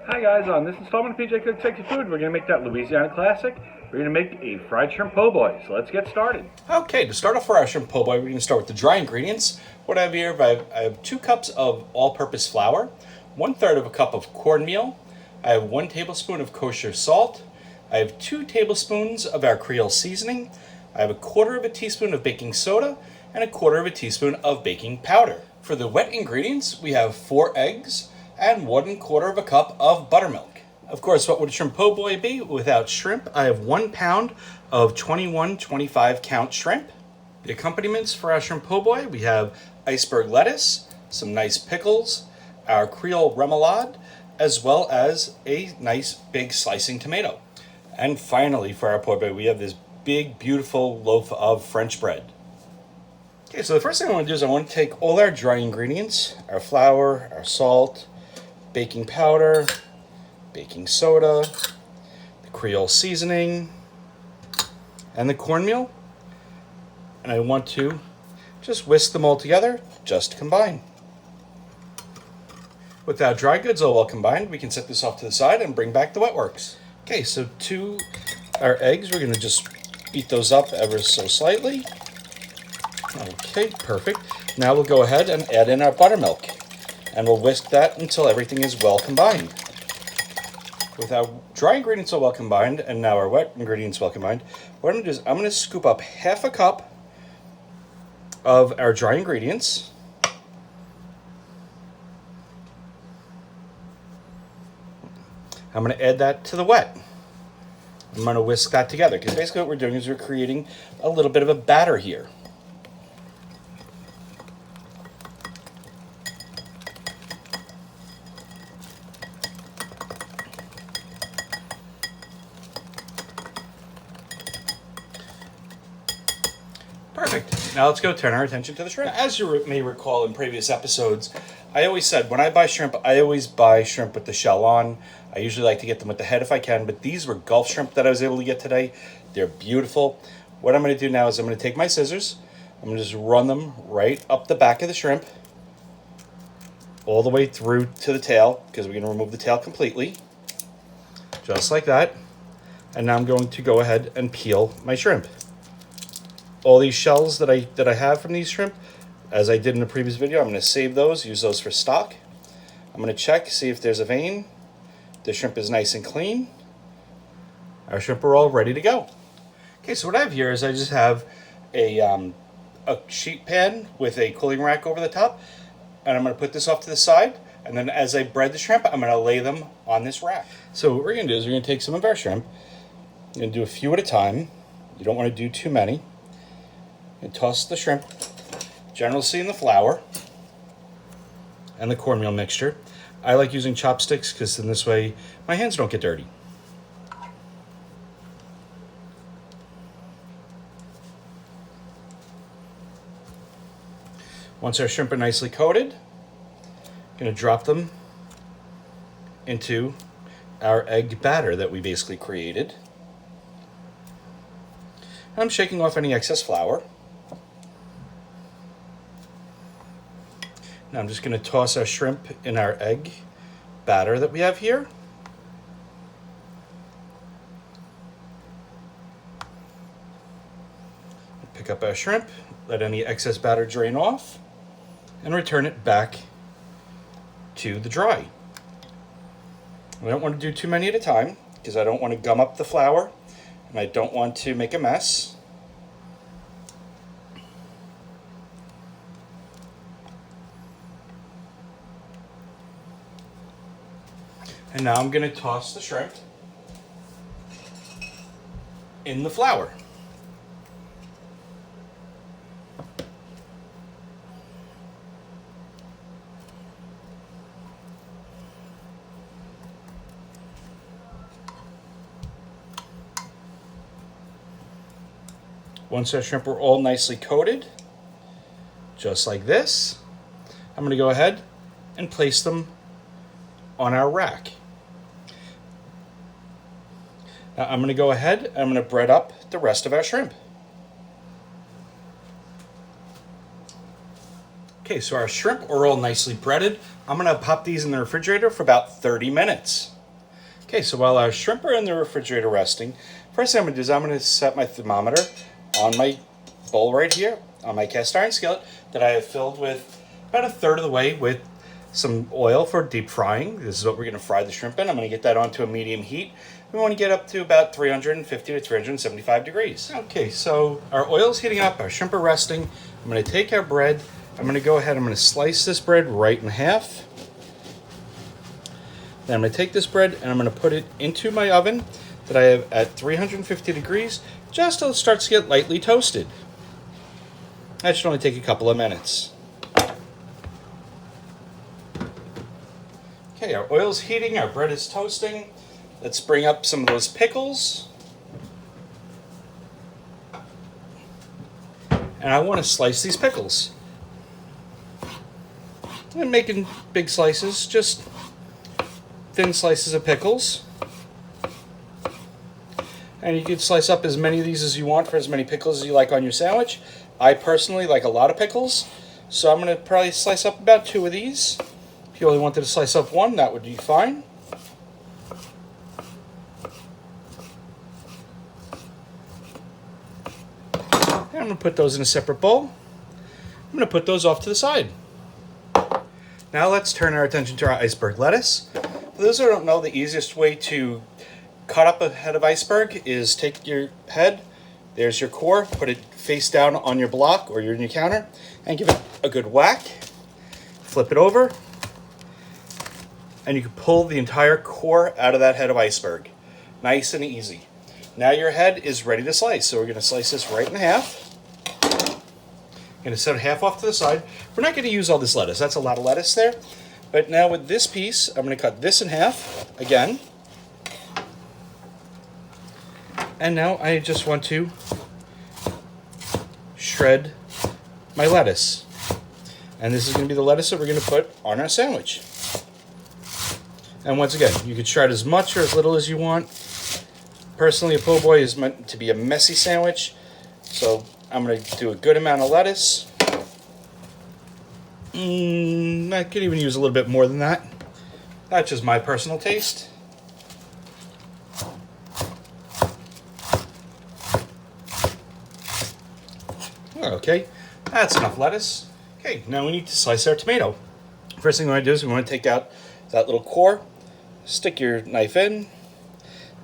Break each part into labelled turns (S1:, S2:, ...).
S1: Hi guys, on this installment of PJ Cooks Sexy Food, we're going to make that Louisiana classic. We're going to make a fried shrimp po' boy, so let's get started.
S2: Okay, to start off for our shrimp po' boy, we're going to start with the dry ingredients. What I have here, I have 2 cups of all-purpose flour, 1/3 of a cup of cornmeal, I have 1 tablespoon of kosher salt, I have 2 tablespoons of our creole seasoning, I have 1/4 of a teaspoon of baking soda, and 1/4 of a teaspoon of baking powder. For the wet ingredients, we have 4 eggs, and 1/4 of a cup of buttermilk. Of course, what would shrimp po' boy be without shrimp? I have 1 pound of 21-25 count shrimp. The accompaniments for our shrimp po' boy, we have iceberg lettuce, some nice pickles, our creole remoulade, as well as a nice big slicing tomato. And finally, for our po' boy, we have this big, beautiful loaf of French bread. Okay, so the first thing I want to do is I want to take all our dry ingredients, our flour, our salt, baking powder, baking soda, the creole seasoning, and the cornmeal. And I want to just whisk them all together, just to combine. With our dry goods all well combined, we can set this off to the side and bring back the wet works. Okay, so to our eggs, we're going to just beat those up ever so slightly. Okay, perfect. Now we'll go ahead and add in our buttermilk. And we'll whisk that until everything is well combined. With our dry ingredients all well combined, and now our wet ingredients well combined, what I'm going to do is I'm going to scoop up 1/2 cup of our dry ingredients. I'm going to add that to the wet. I'm going to whisk that together, because basically what we're doing is we're creating a little bit of a batter here. Perfect. Now let's go turn our attention to the shrimp. Now, as you may recall in previous episodes, I always said when I buy shrimp, I always buy shrimp with the shell on. I usually like to get them with the head if I can, but these were Gulf shrimp that I was able to get today. They're beautiful. What I'm going to do now is I'm going to take my scissors. I'm going to just run them right up the back of the shrimp, all the way through to the tail, because we're going to remove the tail completely. Just like that. And now I'm going to go ahead and peel my shrimp. All these shells that I have from these shrimp, as I did in the previous video, I'm going to save those, use those for stock. I'm going to check, see if there's a vein. The shrimp is nice and clean. Our shrimp are all ready to go. Okay, so what I have here is I just have a sheet pan with a cooling rack over the top, and I'm going to put this off to the side, and then as I bread the shrimp, I'm going to lay them on this rack. So what we're going to do is we're going to take some of our shrimp, we're going to do a few at a time. You don't want to do too many. And toss the shrimp generously in the flour and the cornmeal mixture. I like using chopsticks because in this way my hands don't get dirty. Once our shrimp are nicely coated, I'm going to drop them into our egg batter that we basically created. And I'm shaking off any excess flour. Now I'm just going to toss our shrimp in our egg batter that we have here. Pick up our shrimp, let any excess batter drain off, and return it back to the dry. I don't want to do too many at a time because I don't want to gum up the flour and I don't want to make a mess. And now I'm going to toss the shrimp in the flour. Once our shrimp are all nicely coated, just like this, I'm going to go ahead and place them on our rack. Now I'm going to go ahead and I'm going to bread up the rest of our shrimp. Okay, so our shrimp are all nicely breaded. I'm going to pop these in the refrigerator for about 30 minutes. Okay, so while our shrimp are in the refrigerator resting, first thing I'm going to do is I'm going to set my thermometer on my bowl right here, on my cast iron skillet that I have filled with about a third of the way with some oil for deep frying. This is what we're going to fry the shrimp in. I'm going to get that onto a medium heat. We want to get up to about 350 to 375 degrees. Okay, so our oil's heating up, our shrimp are resting. I'm going to take our bread. I'm going to go ahead, I'm going to slice this bread right in half. Then I'm going to take this bread and I'm going to put it into my oven that I have at 350 degrees just till it starts to get lightly toasted. That should only take a couple of minutes. Okay, our oil's heating, our bread is toasting. Let's bring up some of those pickles. And I want to slice these pickles. I'm making big slices, just thin slices of pickles. And you can slice up as many of these as you want for as many pickles as you like on your sandwich. I personally like a lot of pickles, so I'm going to probably slice up about 2 of these. If you only wanted to slice up 1, that would be fine. And I'm going to put those in a separate bowl. I'm going to put those off to the side. Now let's turn our attention to our iceberg lettuce. For those who don't know, the easiest way to cut up a head of iceberg is take your head, there's your core, put it face down on your block or your counter, and give it a good whack. Flip it over, and you can pull the entire core out of that head of iceberg. Nice and easy. Now your head is ready to slice, so we're going to slice this right in half. I'm going to set it half off to the side. We're not going to use all this lettuce. That's a lot of lettuce there. But now with this piece, I'm going to cut this in half again. And now I just want to shred my lettuce. And this is going to be the lettuce that we're going to put on our sandwich. And once again, you can shred as much or as little as you want. Personally, a po' boy is meant to be a messy sandwich. So I'm going to do a good amount of lettuce. I could even use a little bit more than that. That's just my personal taste. Okay, that's enough lettuce. Okay, now we need to slice our tomato. First thing we want to do is we want to take out that little core, stick your knife in,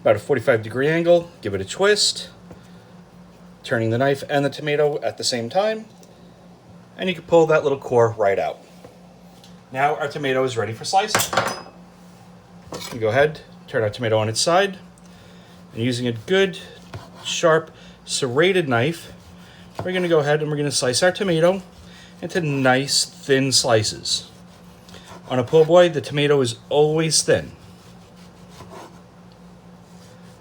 S2: about a 45-degree angle, give it a twist, turning the knife and the tomato at the same time, and you can pull that little core right out. Now our tomato is ready for slicing. You go ahead, turn our tomato on its side, and using a good, sharp, serrated knife, we're going to go ahead and we're going to slice our tomato into nice, thin slices. On a po' boy, the tomato is always thin.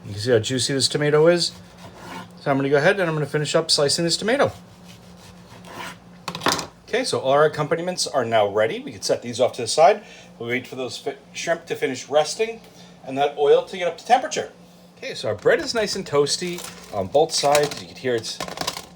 S2: You can see how juicy this tomato is. So I'm going to go ahead and I'm going to finish up slicing this tomato. Okay, so all our accompaniments are now ready. We can set these off to the side. We'll wait for those shrimp to finish resting and that oil to get up to temperature. Okay, so our bread is nice and toasty on both sides. You can hear it's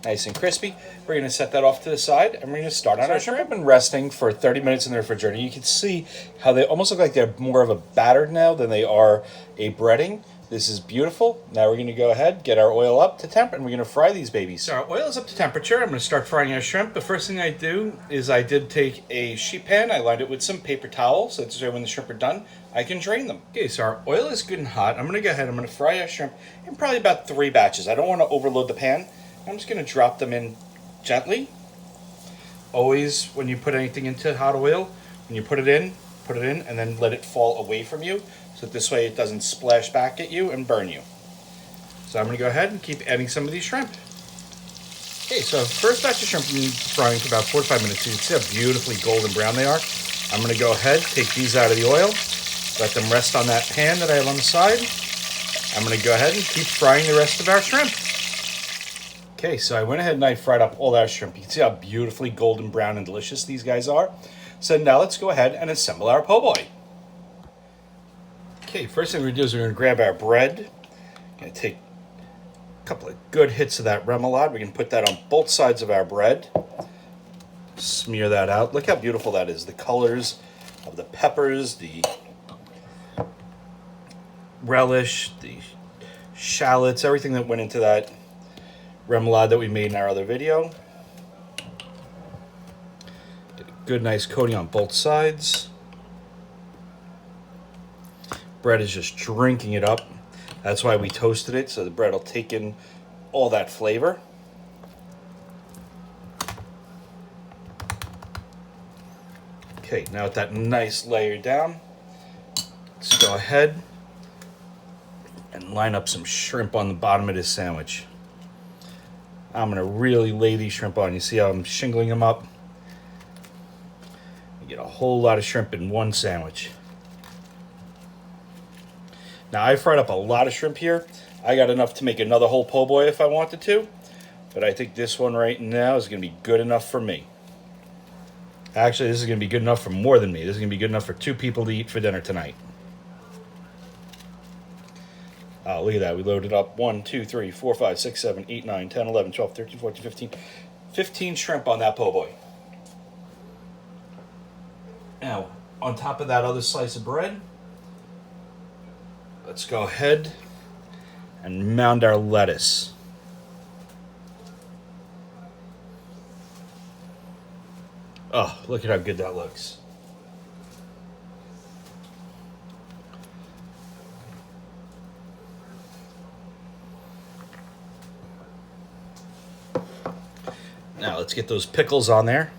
S2: nice and crispy. We're going to set that off to the side and we're going to start on our shrimp. Have been resting for 30 minutes in the refrigerator. You can see how they almost look like they're more of a batter now than they are a breading. This is beautiful. Now we're going to go ahead, get our oil up to temp, and we're going to fry these babies. So our oil is up to temperature. I'm going to start frying our shrimp. The first thing I do is I did take a sheet pan. I lined it with some paper towel, so that when the shrimp are done, I can drain them. Okay, so our oil is good and hot. I'm going to go ahead, I'm going to fry our shrimp in probably about 3 batches. I don't want to overload the pan. I'm just going to drop them in gently. Always, when you put anything into hot oil, when you put it in, and then let it fall away from you, so that this way it doesn't splash back at you and burn you. So I'm going to go ahead and keep adding some of these shrimp. Okay, so first batch of shrimp I'm frying for about 4 to 5 minutes. You can see how beautifully golden brown they are. I'm going to go ahead, take these out of the oil, let them rest on that pan that I have on the side. I'm going to go ahead and keep frying the rest of our shrimp. Okay, so I went ahead and I fried up all our shrimp. You can see how beautifully golden brown and delicious these guys are. So now let's go ahead and assemble our po' boy. Okay, first thing we're going to do is we're going to grab our bread. We're going to take a couple of good hits of that remoulade. We're going to put that on both sides of our bread. Smear that out. Look how beautiful that is. The colors of the peppers, the relish, the shallots, everything that went into that remoulade that we made in our other video. Get a good nice coating on both sides. Bread is just drinking it up. That's why we toasted it, so the bread will take in all that flavor. Okay, now with that nice layer down, let's go ahead and line up some shrimp on the bottom of this sandwich. I'm gonna really lay these shrimp on. You see how I'm shingling them up? You get a whole lot of shrimp in one sandwich. Now I fried up a lot of shrimp here. I got enough to make another whole po' boy if I wanted to, but I think this one right now is gonna be good enough for me. Actually, this is gonna be good enough for more than me. This is gonna be good enough for 2 people to eat for dinner tonight. Oh, look at that. We loaded up 1, 2, 3, 4, 5, 6, 7, 8, 9, 10, 11, 12, 13, 14, 15. 15 shrimp on that po' boy. Now, on top of that other slice of bread, let's go ahead and mound our lettuce. Oh, look at how good that looks. Now let's get those pickles on there.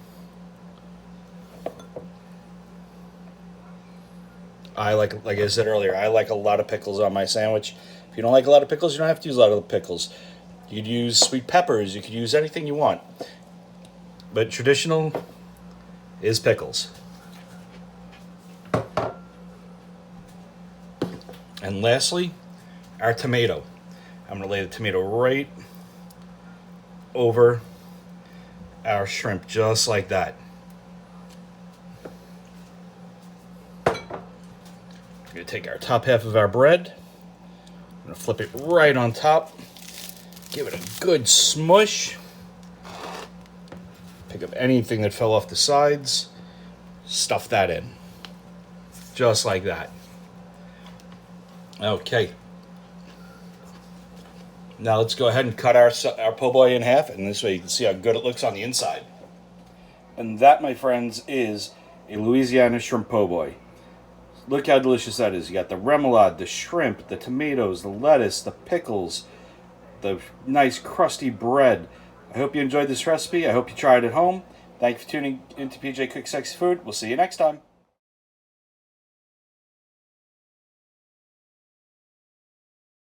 S2: Like I said earlier, I like a lot of pickles on my sandwich. If you don't like a lot of pickles, you don't have to use a lot of pickles. You could use sweet peppers, you could use anything you want. But traditional is pickles. And lastly, our tomato. I'm going to lay the tomato right over our shrimp, just like that. We're going to take our top half of our bread. I'm going to flip it right on top. Give it a good smush. Pick up anything that fell off the sides. Stuff that in. Just like that. Okay. Now let's go ahead and cut our po' boy in half, and this way you can see how good it looks on the inside. And that, my friends, is a Louisiana shrimp po' boy. Look how delicious that is. You got the remoulade, the shrimp, the tomatoes, the lettuce, the pickles, the nice crusty bread. I hope you enjoyed this recipe. I hope you try it at home. Thank you for tuning into PJ Cooks Sexy Food. We'll see you next time.